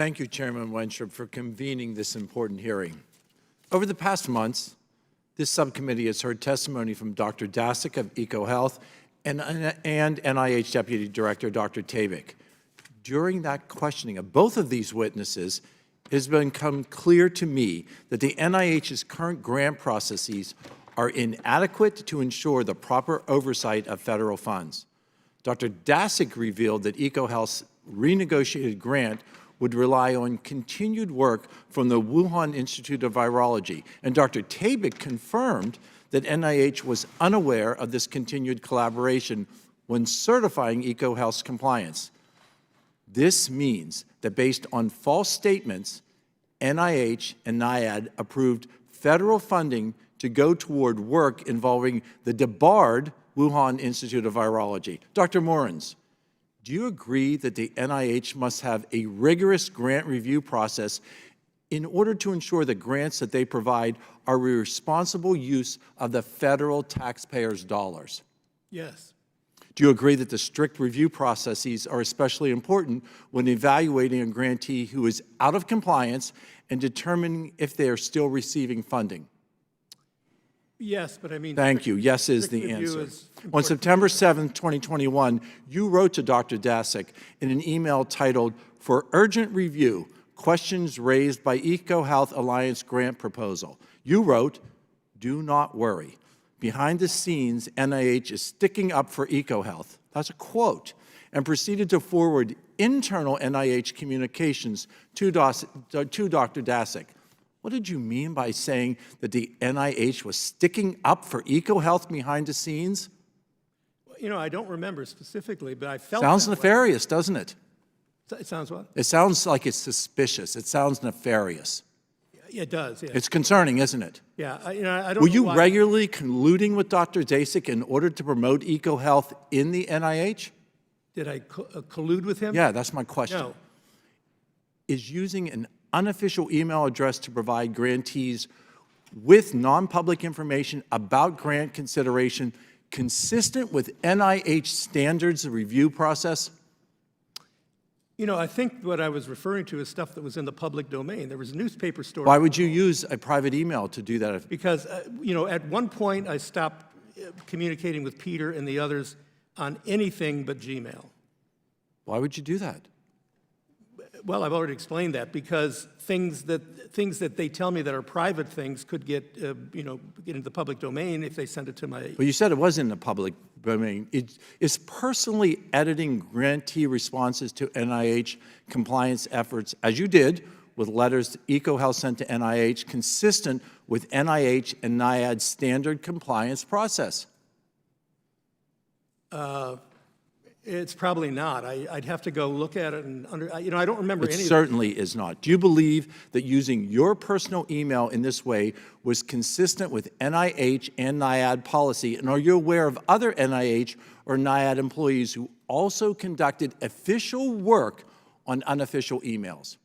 Thank you, Chairman Wenstrup, for convening this important hearing. Over the past months, this subcommittee has heard testimony from Dr. Dasick of EcoHealth and NIH Deputy Director Dr. Tabak. During that questioning of both of these witnesses, it has become clear to me that the NIH's current grant processes are inadequate to ensure the proper oversight of federal funds. Dr. Dasick revealed that EcoHealth's renegotiated grant would rely on continued work from the Wuhan Institute of Virology, and Dr. Tabak confirmed that NIH was unaware of this continued collaboration when certifying EcoHealth's compliance. This means that based on false statements, NIH and NIAID approved federal funding to go toward work involving the debarred Wuhan Institute of Virology. Dr. Morens, do you agree that the NIH must have a rigorous grant review process in order to ensure the grants that they provide are a responsible use of the federal taxpayers' dollars? Yes. Do you agree that the strict review processes are especially important when evaluating a grantee who is out of compliance and determining if they are still receiving funding? Yes, but I mean... Thank you. Yes is the answer. On September 7, 2021, you wrote to Dr. Dasick in an email titled, "For Urgent Review, Questions Raised by EcoHealth Alliance Grant Proposal." You wrote, "Do not worry. Behind the scenes, NIH is sticking up for EcoHealth." That's a quote. And proceeded to forward internal NIH communications to Dr. Dasick. What did you mean by saying that the NIH was sticking up for EcoHealth behind the scenes? You know, I don't remember specifically, but I felt Sounds nefarious, doesn't it? It sounds what? It sounds like it's suspicious. It sounds nefarious. It does, yeah. It's concerning, isn't it? Yeah, I don't know Were you why. regularly colluding with Dr. Dasick in order to promote EcoHealth in the NIH? Did I collude with him? Yeah, that's my question. No. Is using an unofficial email address to provide grantees with non-public information about grant consideration consistent with NIH standards of review process? You know, I think what I was referring to is stuff that was in the public domain. There was a newspaper story. Why would you use a private email to do that? Because, you know, at one point I stopped communicating with Peter and the others on anything but Gmail. Why would you do that? Well, I've already explained that, because things that they tell me that are private things could get, you know, get into the public domain if they send it to my... Well, you said it was in the public domain. Is personally editing grantee responses to NIH compliance efforts, as you did with letters EcoHealth sent to NIH, consistent with NIH and NIAID's standard compliance process? It's probably not. I'd have to go look at it and you know, I don't remember any of it. It certainly is not. Do you believe that using your personal email in this way was consistent with NIH and NIAID policy? And are you aware of other NIH or NIAID employees who also conducted official work on unofficial emails?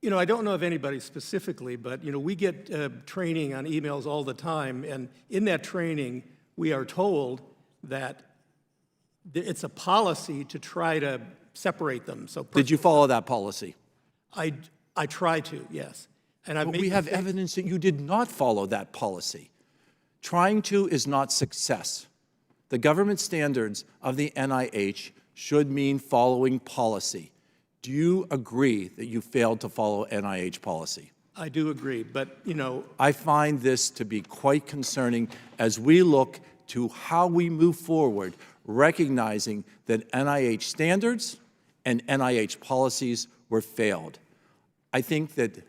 You know, I don't know of anybody specifically, but, you know, we get training on emails all the time, and in that training, we are told that it's a policy to try to separate them. So did you follow that policy? I try to, yes. And but we have evidence that you did not follow that policy. Trying to is not success. The government standards of the NIH should mean following policy. Do you agree that you failed to follow NIH policy? I do agree, but, you know... I find this to be quite concerning as we look to how we move forward, recognizing that NIH standards and NIH policies were failed. I think that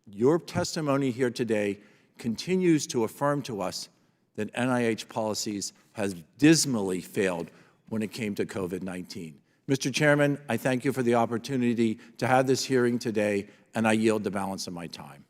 your testimony here today continues to affirm to us that NIH policies has dismally failed when it came to COVID-19. Mr. Chairman, I thank you for the opportunity to have this hearing today, and I yield the balance of my time.